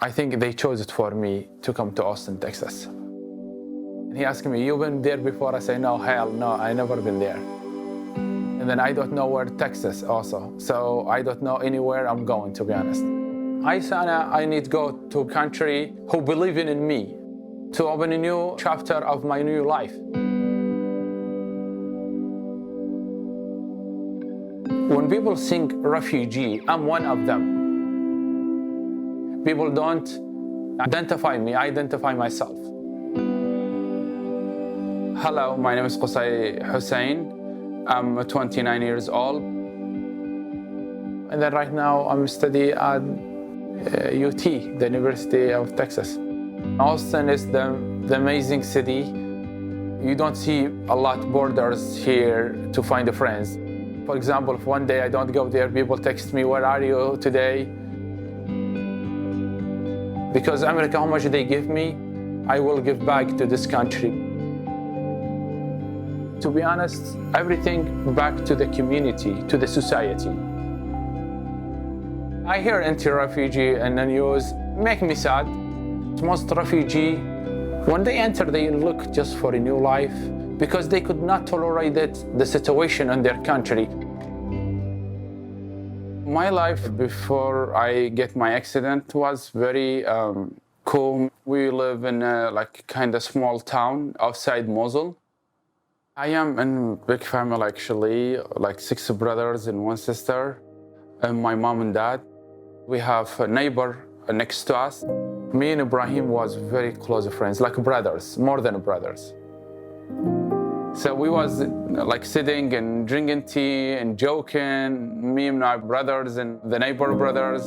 I think they chose it for me to come to Austin, Texas. And he asked me, "You been there before?" I say, "No, hell no, I never been there." And then I don't know where Texas also. So I don't know anywhere I'm going, to be honest. I need to go to a country who believe in me, to open a new chapter of my new life. When people think refugee, I'm one of them. People don't identify me, I identify myself. Hello, my name is Hussein. I'm 29 years old. And then right now I'm studying at UT, the University of Texas. Austin is the amazing city. You don't see a lot of borders here to find friends. For example, if one day I don't go there, people text me, "Where are you today?" Because America, how much they give me, I will give back to this country. To be honest, everything back to the community, to the society. I hear anti-refugee in the news, make me sad. Most refugee, when they enter, they look just for a new life because they could not tolerate the situation in their country. My life before I get my accident was very cool. We live in a kind of small town outside Mosul. I am in a big family actually, 6 brothers and 1 sister, and my mom and dad. We have a neighbor next to us. Me and Ibrahim was very close friends, like brothers, more than brothers. So we was sitting and drinking tea and joking, me and my brothers and the neighbor brothers.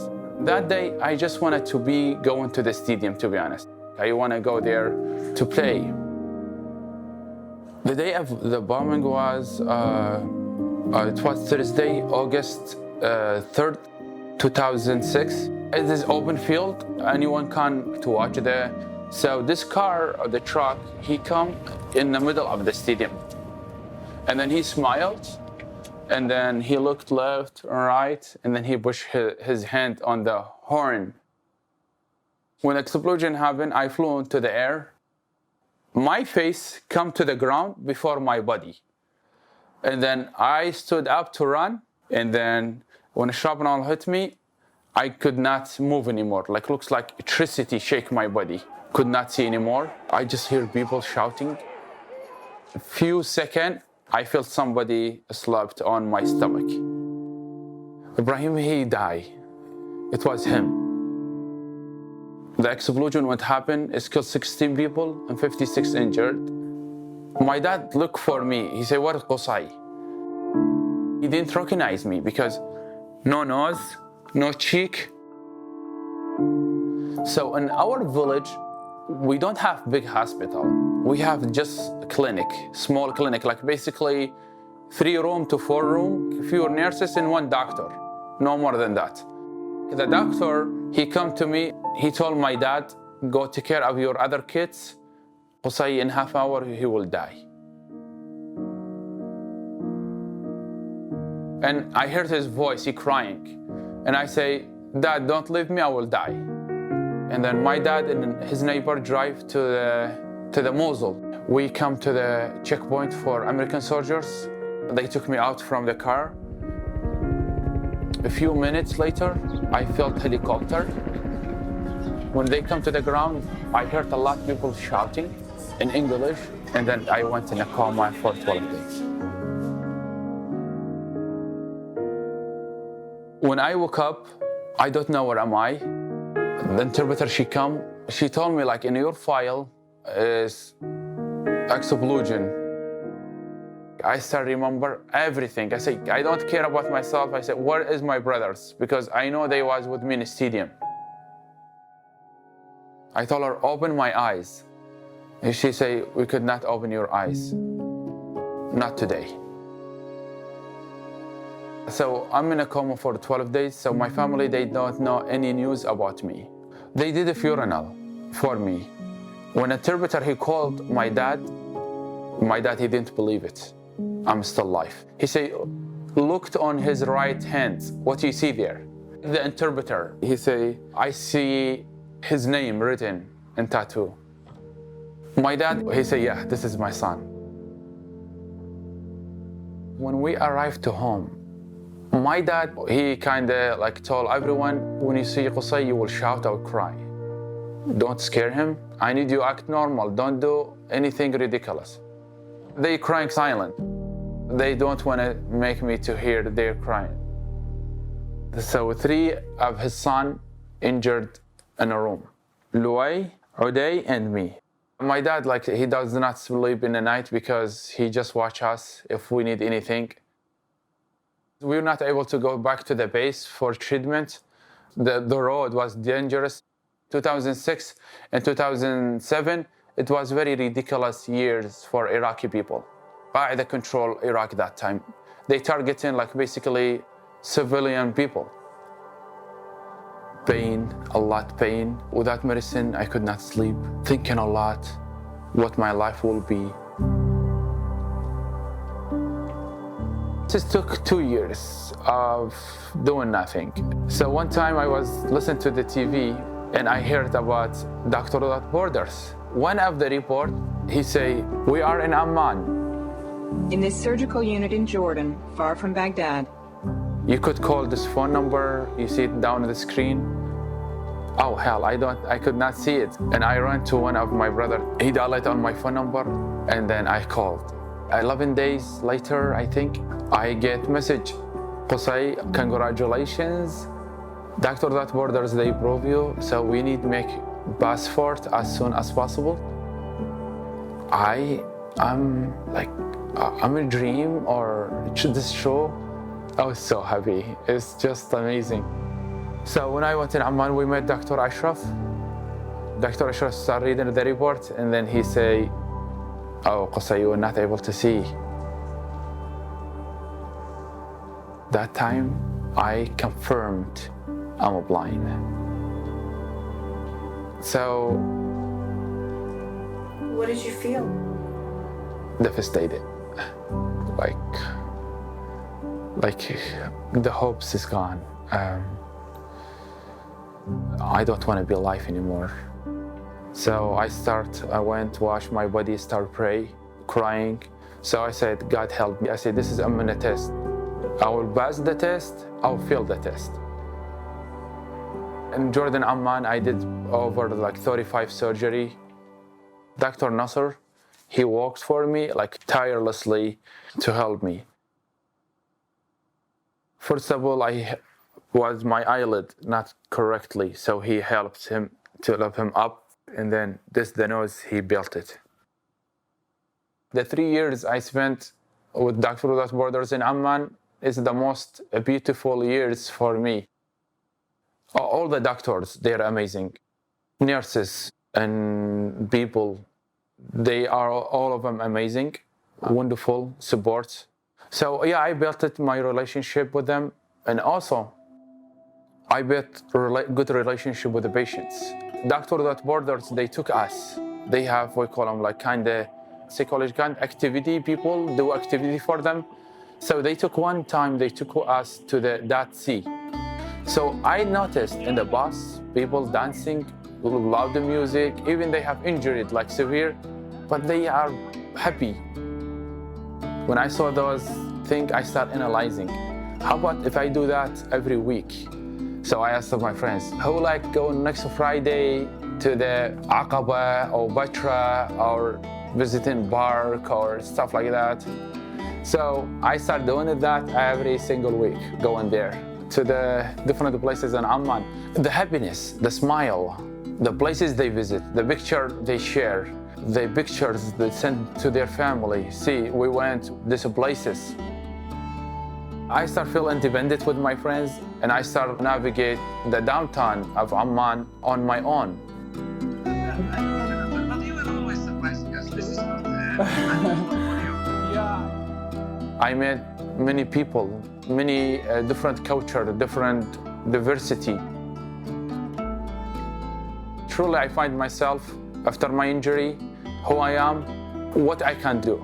That day, I just wanted to be going to the stadium, to be honest. I want to go there to play. The day of the bombing was, it was Thursday, August 3rd, 2006. It is open field, anyone can to watch there. So this car, or the truck, he come in the middle of the stadium. And then he smiled, and then he looked left and right, and then he pushed his hand on the horn. When the explosion happened, I flew into the air. My face come to the ground before my body. And then I stood up to run, and then when the shrapnel hit me, I could not move anymore. Looks like electricity shake my body. Could not see anymore. I just hear people shouting. A few seconds, I felt somebody slapped on my stomach. Ibrahim, he died. It was him. The explosion, what happened, is killed 16 people and 56 injured. My dad looked for me. He said, "Where is Qusay?" He didn't recognize me because no nose, no cheek. So in our village, we don't have big hospital. We have just a clinic, small clinic, basically 3 room to 4 room, few nurses and 1 doctor, no more than that. The doctor, he come to me, he told my dad, "Go take care of your other kids. Qusay, in half hour, he will die." And I heard his voice, he crying. And I say, "Dad, don't leave me, I will die." And then my dad and his neighbor drive to the Mosul. We come to the checkpoint for American soldiers. They took me out from the car. A few minutes later, I felt helicopter. When they come to the ground, I heard a lot of people shouting in English, and then I went in a coma for 12 days. When I woke up, I don't know where am I. The interpreter, she told me in your file is explosion. I start remember everything. I say, I don't care about myself. I said, where is my brothers? Because I know they was with me in the stadium. I told her, open my eyes. And she say, we could not open your eyes. Not today. So I'm in a coma for 12 days. So my family, they don't know any news about me. They did a funeral for me. When an interpreter, he called my dad, he didn't believe it. I'm still alive. He said, looked on his right hand. What do you see there? The interpreter, he say, I see his name written in tattoo. My dad, he said, yeah, this is my son. When we arrived to home, my dad, he kind of like told everyone, when you see Qusay, you will shout or cry. Don't scare him. I need you to act normal. Don't do anything ridiculous. They crying silent. They don't want to make me to hear their crying. So 3 of his son injured in a room. Luay, Uday, and me. My dad, like, he does not sleep in the night because he just watch us if we need anything. We were not able to go back to the base for treatment. The road was dangerous. 2006 and 2007, it was very ridiculous years for Iraqi people. Qaeda control Iraq that time. They targeting like basically civilian people. Pain, a lot pain. Without medicine, I could not sleep. Thinking a lot, what my life will be. This took 2 years of doing nothing. So one time I was listening to the TV and I heard about Doctors Without Borders. One of the report, he say, we are in Amman. In this surgical unit in Jordan, far from Baghdad. You could call this phone number, you see it down on the screen. Oh hell, I could not see it. And I ran to one of my brother, he dialed on my phone number, and then I called. 11 days later, I think, I get message. Qusay, congratulations. Doctors Without Borders, they approve you, so we need to make passport as soon as possible. I'm a dream or this show. I was so happy. It's just amazing. So when I went in Amman, we met Dr. Ashraf. Dr. Ashraf started reading the report, and then he say, oh, Qusay, you were not able to see. That time, I confirmed I'm blind. So, What did you feel? Devastated. Like the hopes is gone. I don't want to be alive anymore. So I went to wash my body, start pray, crying. So I said, God help me. I said, this is a test. I will pass the test, I'll fail the test. In Jordan, Amman, I did over like 35 surgery. Dr. Nasser, he worked for me like tirelessly to help me. First of all, was my eyelid not correctly, so he helped him to lift him up, and then the nose, he built it. The 3 years I spent with Doctors Without Borders in Amman is the most beautiful years for me. All the doctors, they're amazing. Nurses and people, they are all of them amazing, wonderful support. So yeah, I built my relationship with them, and also I built good relationship with the patients. Doctors Without Borders, they took us. They have, we call them like kind of psychological activity, people do activity for them. So they took us to the Dead Sea. So I noticed in the bus, people dancing, loud music, even they have injured, like severe, but they are happy. When I saw those things, I started analyzing. How about if I do that every week? So I asked my friends, who like go next Friday to the Aqaba or Batra or visiting park or stuff like that? So I started doing that every single week, going there to the different places in Amman. The happiness, the smile, the places they visit, the picture they share, the pictures they send to their family. See, we went these places. I start feeling independent with my friends, and I start navigate the downtown of Amman on my own. But you were always surprising us. This is not I met many people, many different culture, different diversity. Truly, I find myself, after my injury, who I am, what I can do.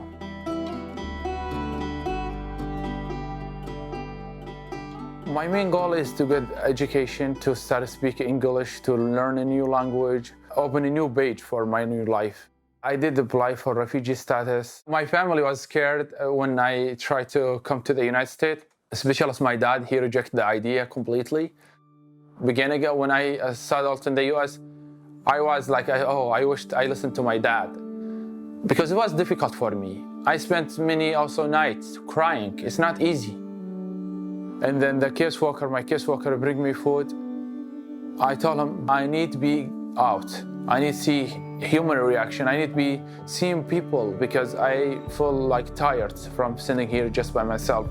My My main goal is to get education, to start speaking English, to learn a new language, open a new page for my new life. I did apply for refugee status. My family was scared when I tried to come to the United States, especially as my dad, he rejected the idea completely. Beginning when I settled in the US, I was like, I wished I listened to my dad, because it was difficult for me. I spent many also nights crying. It's not easy. And then my caseworker bring me food. I told him I need to be out. I need to see human reaction. I need to be seeing people because I feel like tired from sitting here just by myself.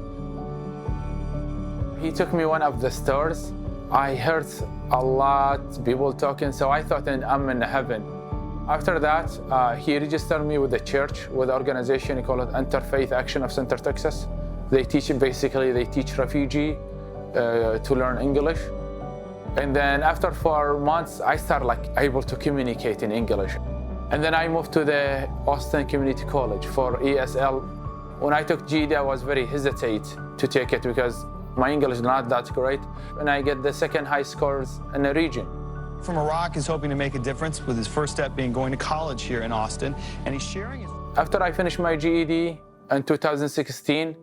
He took me one of the stores. I heard a lot of people talking, so I thought I'm in heaven. After that, he registered me with the church, with the organization called Interfaith Action of Center, Texas. They teach refugee to learn English. And then after 4 months, I started able to communicate in English. And then I moved to the Austin Community College for ESL. When I took GED, I was very hesitant to take it because my English is not that great. And I get the second high scores in the region. From Iraq is hoping to make a difference with his first step being going to college here in Austin. And he's sharing his... After I finished my GED in 2016,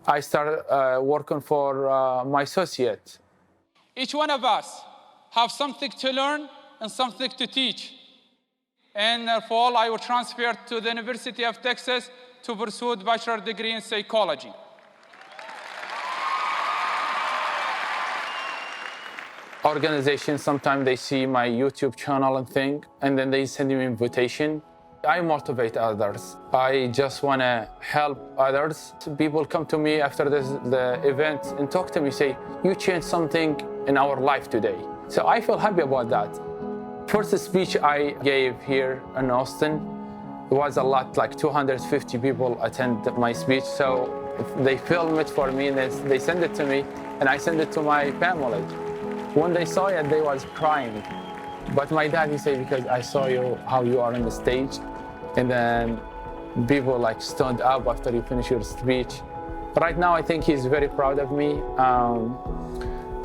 I started working for my associate. Each one of us have something to learn and something to teach. In the fall, I will transfer to the University of Texas to pursue a bachelor's degree in psychology. Organizations, sometimes they see my YouTube channel and then they send me an invitation. I motivate others. I just want to help others. People come to me after the event and talk to me, say, you changed something in our life today. So I feel happy about that. First speech I gave here in Austin, it was a lot, like 250 people attend my speech. So they film it for me and they send it to me and I send it to my family. When they saw it, they was crying. But my dad, he said, because I saw you, how you are on the stage. And then people stood up after you finish your speech. Right now, I think he's very proud of me.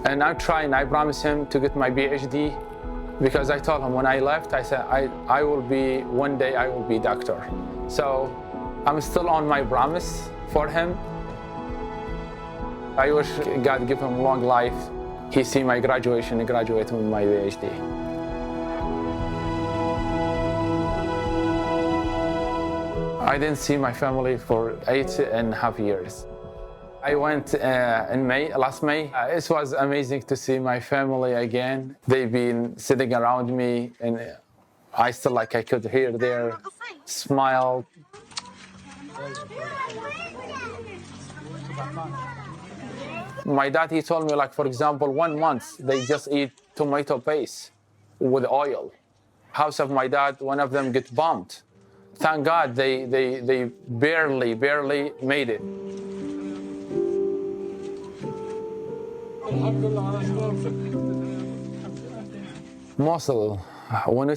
And I'm trying, I promised him to get my PhD because I told him when I left, I said, one day I will be doctor. So I'm still on my promise for him. I wish God give him long life. He see my graduation and graduate with my PhD. I didn't see my family for 8.5 years. I went in last May. It was amazing to see my family again. They've been sitting around me and I still I could hear their smile. My dad, he told me for example, 1 month, they just eat tomato paste with oil. House of my dad, one of them get bombed. Thank God they barely made it. Mosul. When you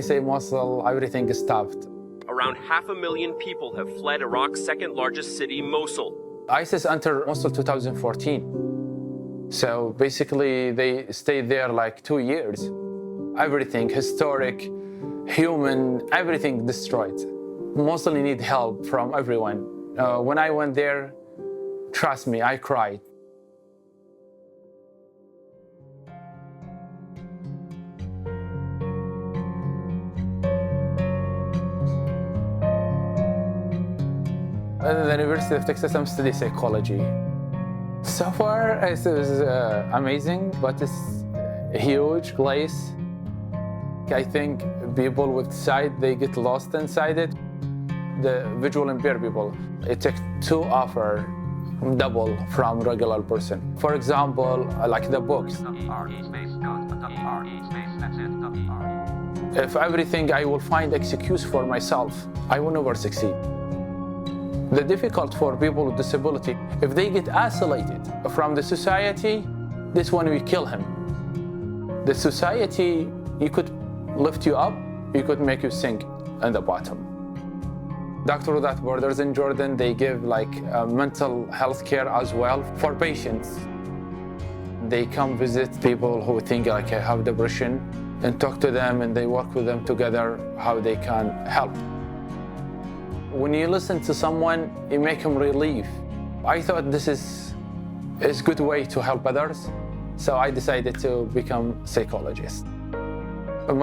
say Mosul, everything is stopped. Around 500,000 people have fled Iraq's second largest city, Mosul. ISIS entered Mosul 2014. So basically they stayed there 2 years. Everything, historic, human, everything destroyed. Mosul need help from everyone. When I went there, trust me, I cried. At the University of Texas, I'm studying psychology. So far, it was amazing, but it's a huge place. I think people with sight, they get lost inside it. The visual impaired people, it takes 2 hours, double from regular person. For example, the books. If everything I will find excuse for myself, I will never succeed. The difficult for people with disability, if they get isolated from the society, this one will kill him. The society, you could lift you up, you could make you sink in the bottom. Doctors Without Borders in Jordan, they give mental health care as well for patients. they come visit people who think like have depression and talk to them, and they work with them together how they can help. When you listen to someone, you make them relief. I thought this is a good way to help others, so I decided to become a psychologist.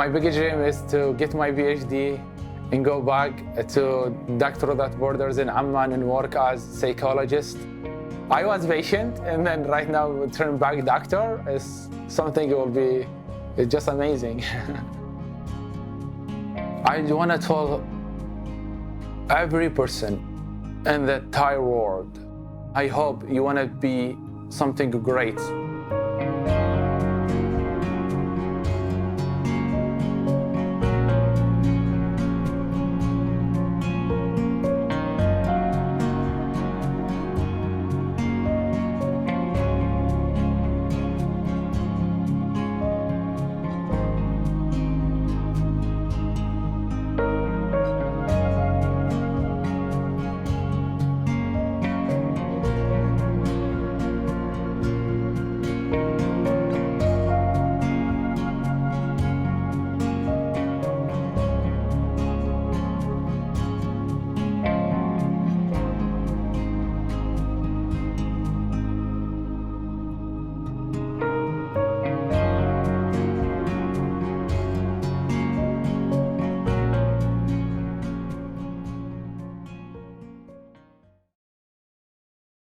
My biggest dream is to get my PhD and go back to Doctor Without Borders in Amman and work as psychologist. I was patient, and then right now turn back doctor is something will be just amazing. I want to tell every person in the entire world, I hope you want to be something great.